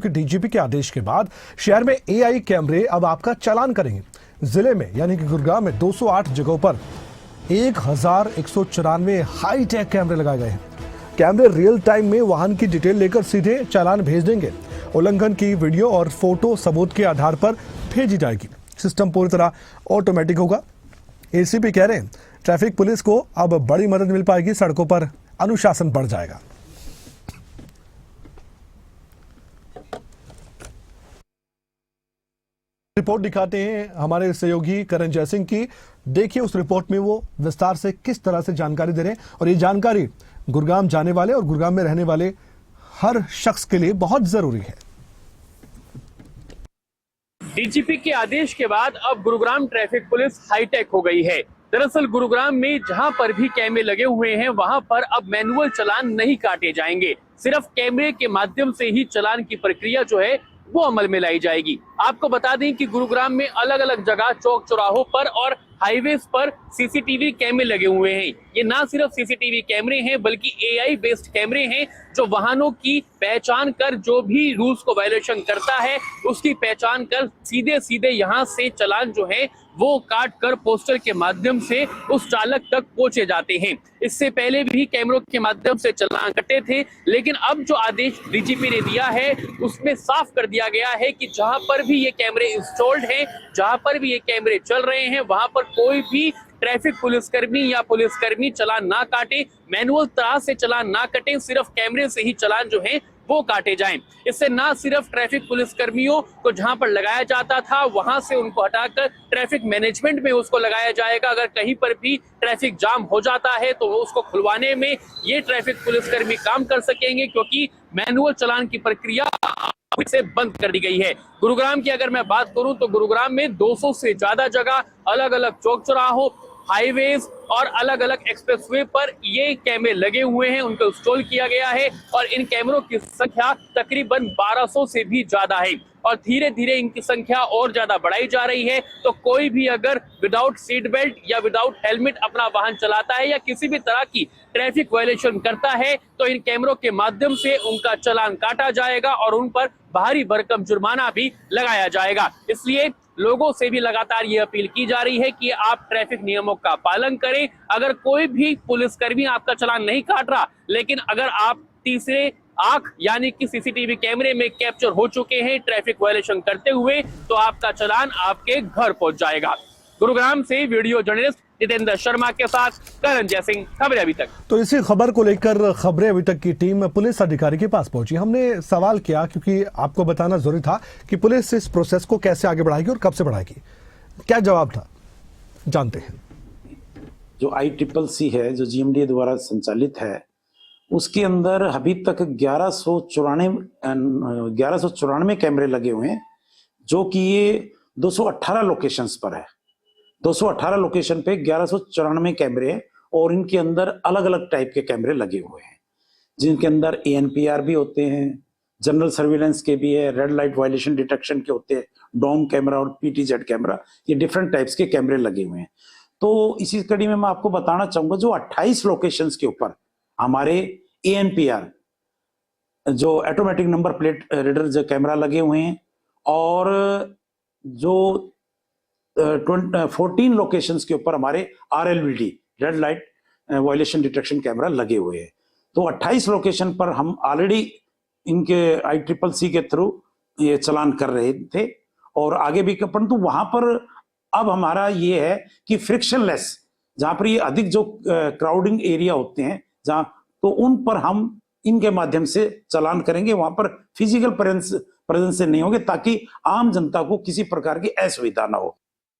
कि डीजीपी के आदेश के बाद शहर में एआई कैमरे अब आपका चालान करेंगे। जिले में यानी कि गुरुग्राम में 208 जगहों पर 1194 हाईटेक कैमरे लगाए गए हैं। कैमरे रियल टाइम में वाहन की डिटेल लेकर सीधे चालान भेज देंगे। उल्लंघन की वीडियो और फोटो सबूत के आधार पर भेजी जाएगी। सिस्टम पूरी तरह ऑटोमेटिक होगा। एसीपी कह रहे हैं ट्रैफिक पुलिस को अब बड़ी मदद मिल पाएगी, सड़कों पर अनुशासन बढ़ जाएगा। रिपोर्ट दिखाते हैं हमारे सहयोगी करण जयसिंह की। देखिए उस रिपोर्ट में वो विस्तार से किस तरह से जानकारी दे रहे हैं और ये जानकारी गुरुग्राम जाने वाले और गुरुग्राम में रहने वाले हर शख्स के लिए बहुत जरूरी है। डीजीपी के आदेश के बाद अब गुरुग्राम ट्रैफिक पुलिस हाईटेक हो गई है। दरअसल गुरुग्राम में जहां पर भी कैमरे लगे हुए हैं वहां पर अब मैनुअल चालान नहीं काटे जाएंगे। सिर्फ कैमरे के माध्यम से ही चालान की प्रक्रिया जो है वो अमल में लाई जाएगी। आपको बता दें कि गुरुग्राम में अलग अलग जगह चौक चौराहों पर और हाईवेज पर सीसीटीवी कैमरे लगे हुए हैं। ये ना सिर्फ सीसीटीवी कैमरे हैं बल्कि एआई बेस्ड कैमरे हैं जो वाहनों की पहचान कर जो भी रूल्स को वायलेशन करता है उसकी पहचान कर सीधे सीधे यहाँ से चालान जो है वो काट कर पोस्टर के माध्यम से उस चालक तक पहुंचे जाते हैं। इससे पहले भी कैमरों के माध्यम से चालान कटे थे, लेकिन अब जो आदेश डीजीपी ने दिया है उसमें साफ कर दिया गया है कि जहां पर भी ये कैमरे इंस्टॉल्ड हैं, जहां पर भी ये कैमरे चल रहे हैं वहां पर कोई भी ट्रैफिक पुलिसकर्मी या पुलिसकर्मी चालान ना काटे, मैनुअल तरह से चालान ना कटे, सिर्फ कैमरे से ही चालान जो है वो काटे जाएं। इससे ना सिर्फ ट्रैफिक पुलिसकर्मियों को जहां पर लगाया जाता था वहां से उनको हटाकर ट्रैफिक मैनेजमेंट में उसको लगाया जाएगा। अगर कहीं पर भी ट्रैफिक जाम हो जाता है तो उसको खुलवाने में ये ट्रैफिक पुलिसकर्मी काम कर सकेंगे, क्योंकि मैनुअल चालान की प्रक्रिया से बंद कर दी गई है। गुरुग्राम की अगर मैं बात करूं तो गुरुग्राम में 200 से ज्यादा जगह अलग अलग चौक चौराहों, हाईवेज और अलग अलग एक्सप्रेसवे पर ये कैमरे लगे हुए हैं, उनको इंस्टॉल किया गया है और इन कैमरों की संख्या तकरीबन 1200 से भी ज्यादा है और धीरे धीरे इनकी संख्या और ज्यादा बढ़ाई जा रही है। तो कोई भी अगर विदाउट सीट बेल्ट या विदाउट हेलमेट अपना वाहन चलाता है या किसी भी तरह की ट्रैफिक वायलेशन करता है तो इन कैमरों के माध्यम से उनका चालान काटा जाएगा और उन पर भारी भरकम जुर्माना भी लगाया जाएगा। इसलिए लोगों से भी लगातार ये अपील की जा रही है कि आप ट्रैफिक नियमों का पालन करें। अगर कोई भी पुलिसकर्मी आपका चालान नहीं काट रहा, लेकिन अगर आप तीसरे आंख यानी कि सीसीटीवी कैमरे में कैप्चर हो चुके हैं ट्रैफिक वायलेशन करते हुए, तो आपका चालान आपके घर पहुंच जाएगा। गुरुग्राम से वीडियो जर्नलिस्ट जितेंद्र शर्मा के साथ करण जयसिंह, खबरें अभी तक। तो इसी खबर को लेकर खबरें अभी तक की टीम पुलिस अधिकारी के पास पहुंची। हमने सवाल किया क्योंकि आपको बताना जरूरी था कि पुलिस इस प्रोसेस को कैसे आगे बढ़ाएगी और कब से बढ़ाएगी। क्या जवाब था, जानते हैं। जो ICCC है, जो GMDA द्वारा संचालित है, उसके अंदर अभी तक 1194 कैमरे लगे हुए हैं, जो कि ये 218 लोकेशंस पर है। 218 लोकेशन पे 1194 कैमरे हैं और इनके अंदर अलग अलग टाइप के कैमरे लगे हुए हैं, जिनके अंदर ANPR भी होते हैं, जनरल सर्विलेंस के भी है, रेड लाइट वायलेशन डिटेक्शन के होते हैं, डोम कैमरा और PTZ कैमरा, ये डिफरेंट टाइप्स के कैमरे लगे हुए हैं। तो इसी कड़ी में मैं आपको बताना चाहूंगा जो 28 लोकेशंस के ऊपर हमारे ANPR जो ऑटोमेटिक नंबर प्लेट रीडर जो कैमरा लगे हुए हैं और जो 14 लोकेशंस के ऊपर हमारे RLVD red light violation detection camera लगे हुए हैं। तो 28 लोकेशन पर हम ऑलरेडी इनके ICCC के थ्रू ये चालान कर रहे थे और आगे भी, परंतु वहां पर अब हमारा ये है कि फ्रिक्शनलेस, जहां पर ये अधिक जो क्राउडिंग एरिया होते हैं जहां, तो उन पर हम इनके माध्यम से चालान करेंगे। वहां पर फिजिकल प्रेजेंस से नहीं होंगे ताकि आम जनता को किसी प्रकार की असुविधा ना हो।